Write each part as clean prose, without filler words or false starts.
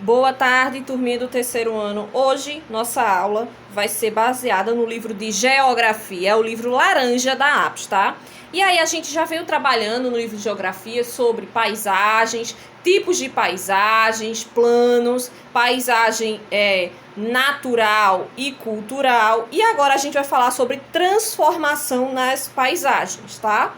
Boa tarde, turminha do terceiro ano. Hoje, nossa aula vai ser baseada no livro de Geografia, é o livro laranja da APES, tá? E aí a gente já veio trabalhando no livro de Geografia sobre paisagens, tipos de paisagens, planos, paisagem natural e cultural. E agora a gente vai falar sobre transformação nas paisagens, tá?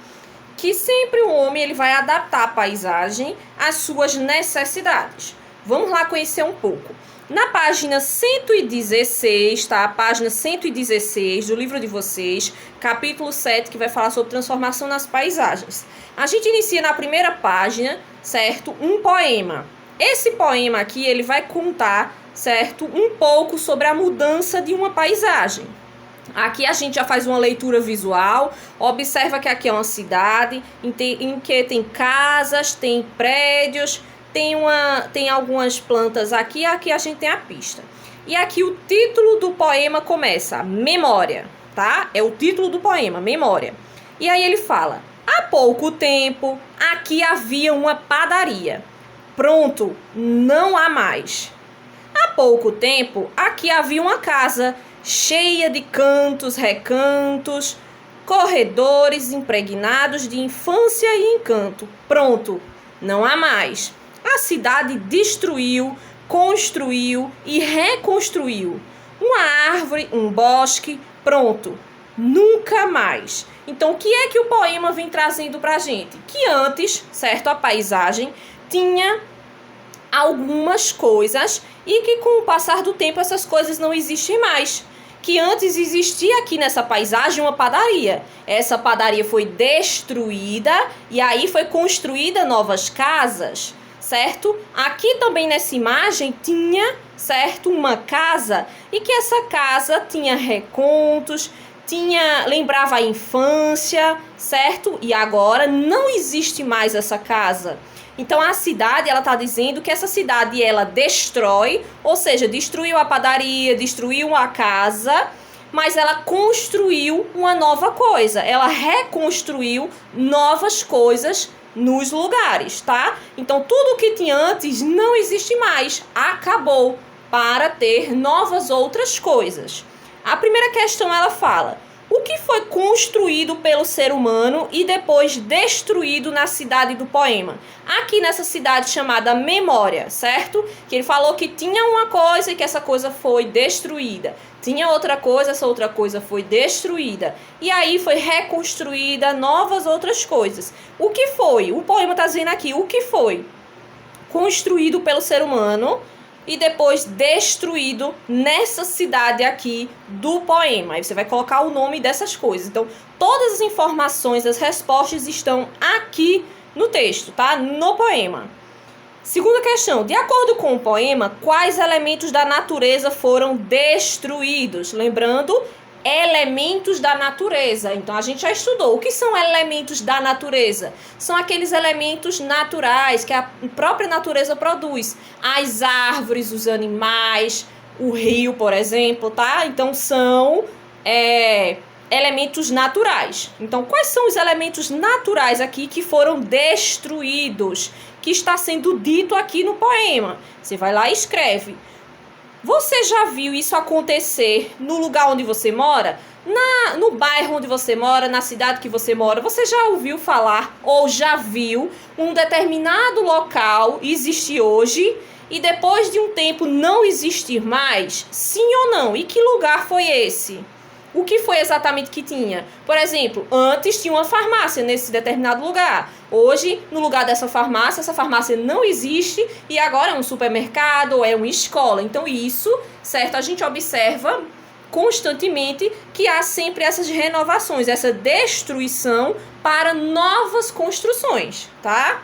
Que sempre o homem ele vai adaptar a paisagem às suas necessidades. Vamos lá conhecer um pouco. Na página 116, tá? Página 116 do livro de vocês, capítulo 7, que vai falar sobre transformação nas paisagens. A gente inicia na primeira página, certo? Um poema. Esse poema aqui, ele vai contar, certo? Um pouco sobre a mudança de uma paisagem. Aqui a gente já faz uma leitura visual, observa que aqui é uma cidade em que tem casas, tem prédios, tem algumas plantas aqui a gente tem a pista. E aqui o título do poema começa, Memória, tá? É o título do poema, Memória. E aí ele fala, há pouco tempo aqui havia uma padaria. Pronto, não há mais. Há pouco tempo aqui havia uma casa cheia de cantos, recantos, corredores impregnados de infância e encanto. Pronto, não há mais. A cidade destruiu, construiu e reconstruiu. Uma árvore, um bosque, pronto, nunca mais. Então, o que é que o poema vem trazendo pra gente? Que antes, certo, a paisagem tinha algumas coisas e que com o passar do tempo essas coisas não existem mais. Que antes existia aqui nessa paisagem uma padaria. Essa padaria foi destruída e aí foi construída novas casas, certo? Aqui também nessa imagem tinha, certo, uma casa e que essa casa tinha recontos, lembrava a infância, certo? E agora não existe mais essa casa. Então a cidade, ela está dizendo que essa cidade ela destrói, ou seja, destruiu a padaria, destruiu a casa, mas ela construiu uma nova coisa. Ela reconstruiu novas coisas nos lugares, tá? Então tudo que tinha antes não existe mais, acabou para ter novas outras coisas. A primeira questão ela fala: o que foi construído pelo ser humano e depois destruído na cidade do poema? Aqui nessa cidade chamada Memória, certo? Que ele falou que tinha uma coisa e que essa coisa foi destruída. Tinha outra coisa, essa outra coisa foi destruída. E aí foi reconstruída novas outras coisas. O que foi? O poema está dizendo aqui, o que foi construído pelo ser humano e depois destruído nessa cidade aqui do poema. Aí você vai colocar o nome dessas coisas. Então, todas as informações, as respostas estão aqui no texto, tá? No poema. Segunda questão. De acordo com o poema, quais elementos da natureza foram destruídos? Lembrando, elementos da natureza. Então, a gente já estudou. O que são elementos da natureza? São aqueles elementos naturais que a própria natureza produz. As árvores, os animais, o rio, por exemplo, tá? Então, são elementos naturais. Então, quais são os elementos naturais aqui que foram destruídos? Que está sendo dito aqui no poema. Você vai lá e escreve. Você já viu isso acontecer no lugar onde você mora? No bairro onde você mora, na cidade que você mora? Você já ouviu falar ou já viu um determinado local existir hoje e depois de um tempo não existir mais? Sim ou não? E que lugar foi esse? O que foi exatamente que tinha? Por exemplo, antes tinha uma farmácia nesse determinado lugar. Hoje, no lugar dessa farmácia, essa farmácia não existe e agora é um supermercado ou é uma escola. Então isso, certo? A gente observa constantemente que há sempre essas renovações, essa destruição para novas construções, tá?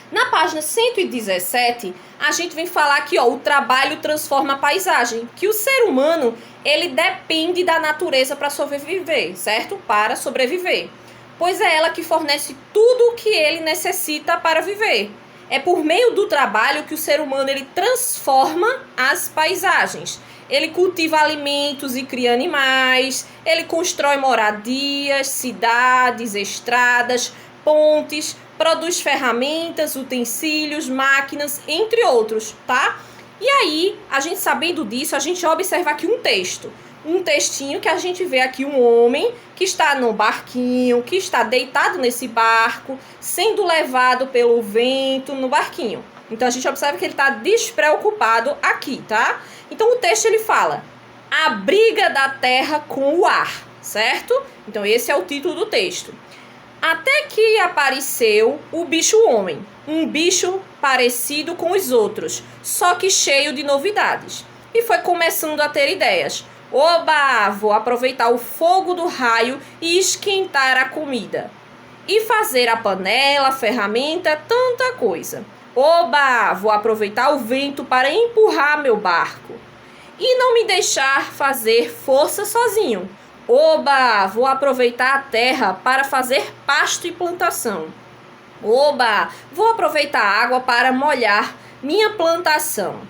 Na página 117, a gente vem falar aqui, ó, o trabalho transforma a paisagem, que o ser humano, ele depende da natureza para sobreviver, certo? Para sobreviver. Pois é ela que fornece tudo o que ele necessita para viver. É por meio do trabalho que o ser humano, ele transforma as paisagens. Ele cultiva alimentos e cria animais, ele constrói moradias, cidades, estradas, pontes, produz ferramentas, utensílios, máquinas, entre outros, tá? E aí, a gente sabendo disso, a gente observa aqui um texto. Um textinho que a gente vê aqui um homem que está no barquinho, que está deitado nesse barco, sendo levado pelo vento no barquinho. Então, a gente observa que ele está despreocupado aqui, tá? Então, o texto ele fala: a briga da terra com o ar, certo? Então, esse é o título do texto. Até que apareceu o bicho-homem, um bicho parecido com os outros, só que cheio de novidades. E foi começando a ter ideias. Oba, vou aproveitar o fogo do raio e esquentar a comida. E fazer a panela, a ferramenta, tanta coisa. Oba, vou aproveitar o vento para empurrar meu barco. E não me deixar fazer força sozinho. Oba, vou aproveitar a terra para fazer pasto e plantação. Oba, vou aproveitar a água para molhar minha plantação.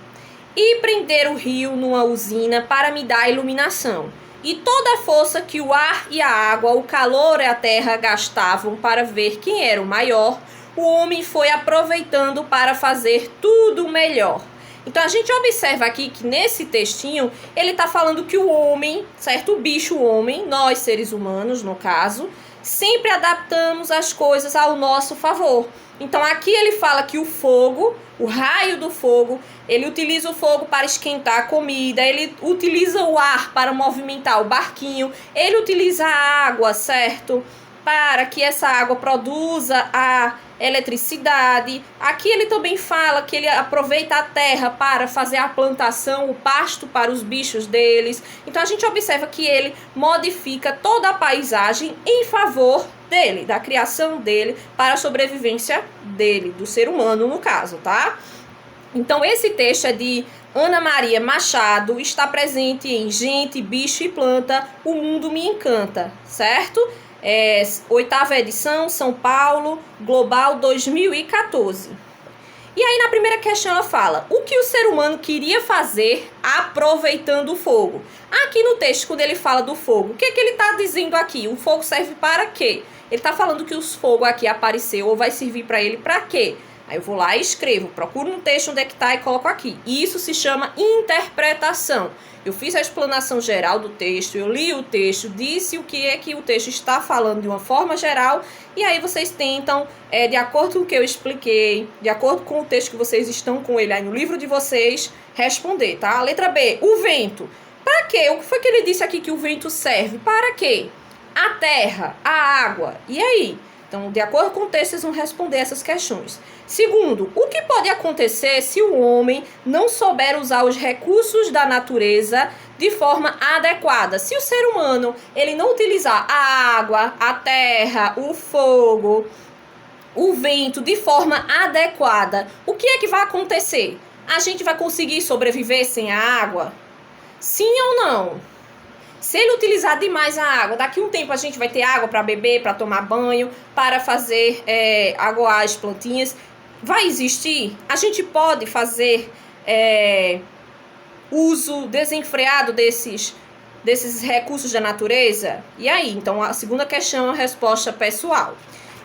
E prender o rio numa usina para me dar iluminação. E toda a força que o ar e a água, o calor e a terra gastavam para ver quem era o maior, o homem foi aproveitando para fazer tudo melhor. Então, a gente observa aqui que nesse textinho, ele está falando que o homem, certo? O bicho-homem, nós seres humanos, no caso, sempre adaptamos as coisas ao nosso favor. Então, aqui ele fala que o fogo, o raio do fogo, ele utiliza o fogo para esquentar a comida, ele utiliza o ar para movimentar o barquinho, ele utiliza a água, certo? Para que essa água produza a eletricidade. Aqui ele também fala que ele aproveita a terra para fazer a plantação, o pasto para os bichos deles. Então a gente observa que ele modifica toda a paisagem em favor dele, da criação dele, para a sobrevivência dele, do ser humano no caso, tá? Então esse texto é de Ana Maria Machado, está presente em Gente, Bicho e Planta, O Mundo Me Encanta, certo? 8ª edição, São Paulo, Global 2014. E aí na primeira questão ela fala: o que o ser humano queria fazer aproveitando o fogo? Aqui no texto, quando ele fala do fogo, o que ele está dizendo aqui? O fogo serve para quê? Ele está falando que os fogo aqui apareceu ou vai servir para ele para quê? Aí eu vou lá e escrevo, procuro no texto onde é que está e coloco aqui. Isso se chama interpretação. Eu fiz a explanação geral do texto, eu li o texto, disse o que é que o texto está falando de uma forma geral, e aí vocês tentam, de acordo com o que eu expliquei, de acordo com o texto que vocês estão com ele aí no livro de vocês, responder, tá? Letra B, o vento. Para quê? O que foi que ele disse aqui que o vento serve? Para quê? A terra, a água. E aí? Então, de acordo com o texto, vocês vão responder essas questões. Segundo, o que pode acontecer se o homem não souber usar os recursos da natureza de forma adequada? Se o ser humano ele não utilizar a água, a terra, o fogo, o vento de forma adequada, o que é que vai acontecer? A gente vai conseguir sobreviver sem a água? Sim ou não? Se ele utilizar demais a água, daqui a um tempo a gente vai ter água para beber, para tomar banho, para fazer aguar as plantinhas. Vai existir? A gente pode fazer uso desenfreado desses recursos da natureza? E aí? Então, a segunda questão é a resposta pessoal.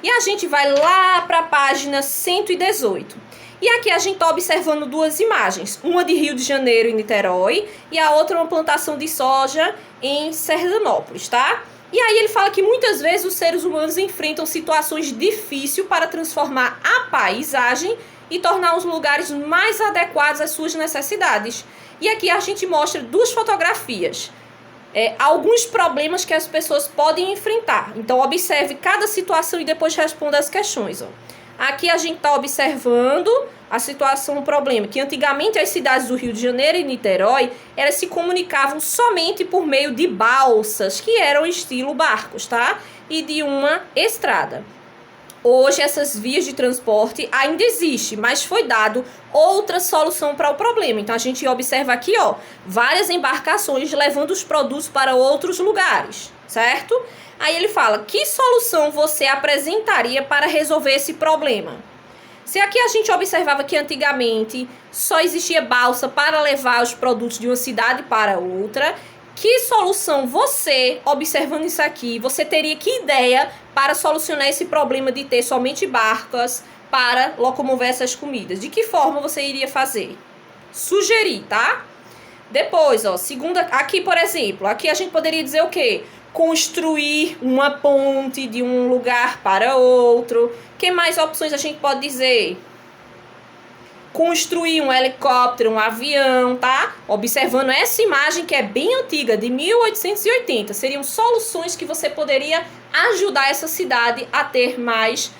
E a gente vai lá para a página 118. E aqui a gente está observando duas imagens. Uma de Rio de Janeiro, em Niterói, e a outra uma plantação de soja em Serranópolis, tá? E aí ele fala que muitas vezes os seres humanos enfrentam situações difíceis para transformar a paisagem e tornar os lugares mais adequados às suas necessidades. E aqui a gente mostra duas fotografias. Alguns problemas que as pessoas podem enfrentar. Então observe cada situação e depois responda as questões, ó. Aqui a gente está observando a situação, o problema, que antigamente as cidades do Rio de Janeiro e Niterói, elas se comunicavam somente por meio de balsas, que eram estilo barcos, tá? E de uma estrada. Hoje essas vias de transporte ainda existem, mas foi dado outra solução para o problema. Então a gente observa aqui, ó, várias embarcações levando os produtos para outros lugares, certo? Aí ele fala, que solução você apresentaria para resolver esse problema? Se aqui a gente observava que antigamente só existia balsa para levar os produtos de uma cidade para outra, Que solução você, observando isso aqui, você teria que ideia para solucionar esse problema de ter somente barcas para locomover essas comidas? De que forma você iria fazer? Sugerir, tá? Depois, ó, segunda, aqui, por exemplo, aqui a gente poderia dizer o quê? Construir uma ponte de um lugar para outro. Que mais opções a gente pode dizer? Construir um helicóptero, um avião, tá? Observando essa imagem que é bem antiga, de 1880. Seriam soluções que você poderia ajudar essa cidade a ter mais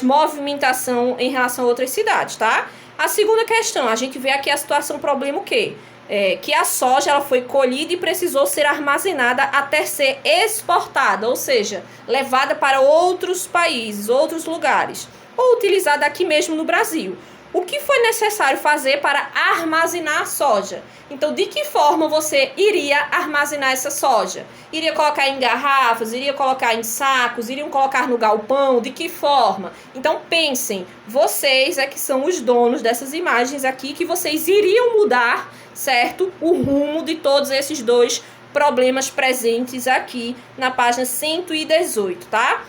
movimentação em relação a outras cidades, tá? A segunda questão, a gente vê aqui a situação, problema o quê? Que a soja ela foi colhida e precisou ser armazenada até ser exportada, ou seja, levada para outros países, outros lugares, ou utilizada aqui mesmo no Brasil. O que foi necessário fazer para armazenar a soja? Então, de que forma você iria armazenar essa soja? Iria colocar em garrafas, iria colocar em sacos, iriam colocar no galpão? De que forma? Então, pensem, vocês é que são os donos dessas imagens aqui, que vocês iriam mudar, certo? O rumo de todos esses dois problemas presentes aqui na página 118, tá?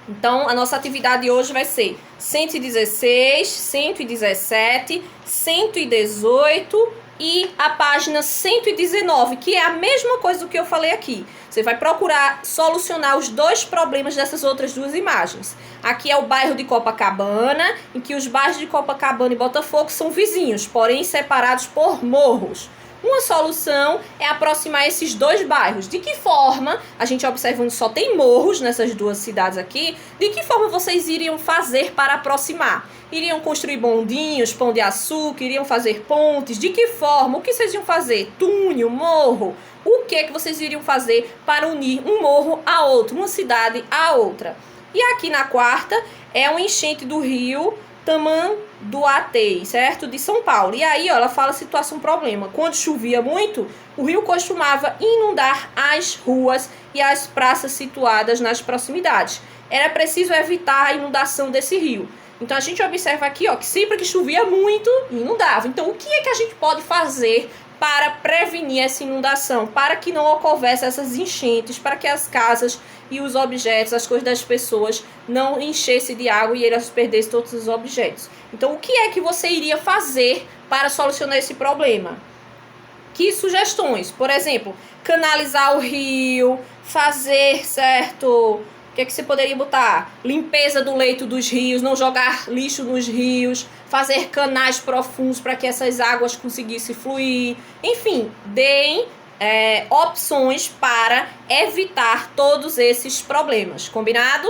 Então, a nossa atividade hoje vai ser 116, 117, 118 e a página 119, que é a mesma coisa do que eu falei aqui. Você vai procurar solucionar os dois problemas dessas outras duas imagens. Aqui é o bairro de Copacabana, em que os bairros de Copacabana e Botafogo são vizinhos, porém separados por morros. Uma solução é aproximar esses dois bairros. De que forma, a gente observando só tem morros nessas duas cidades aqui, de que forma vocês iriam fazer para aproximar? Iriam construir bondinhos, pão de açúcar, iriam fazer pontes? De que forma? O que vocês iam fazer? Túnel, morro? O que vocês iriam fazer para unir um morro a outro, uma cidade a outra? E aqui na quarta é uma enchente do rio Tamanduateí, certo? De São Paulo. E aí, ó, ela fala situação problema. Quando chovia muito, o rio costumava inundar as ruas e as praças situadas nas proximidades. Era preciso evitar a inundação desse rio. Então, a gente observa aqui, ó, que sempre que chovia muito, inundava. Então, o que é que a gente pode fazer para prevenir essa inundação? Para que não ocorresse essas enchentes, para que as casas e os objetos, as coisas das pessoas não enchessem de água e elas perdessem todos os objetos. Então, o que é que você iria fazer para solucionar esse problema? Que sugestões? Por exemplo, canalizar o rio, fazer, certo? O que é que você poderia botar? Limpeza do leito dos rios, não jogar lixo nos rios, fazer canais profundos para que essas águas conseguissem fluir. Enfim, deem opções para evitar todos esses problemas. Combinado?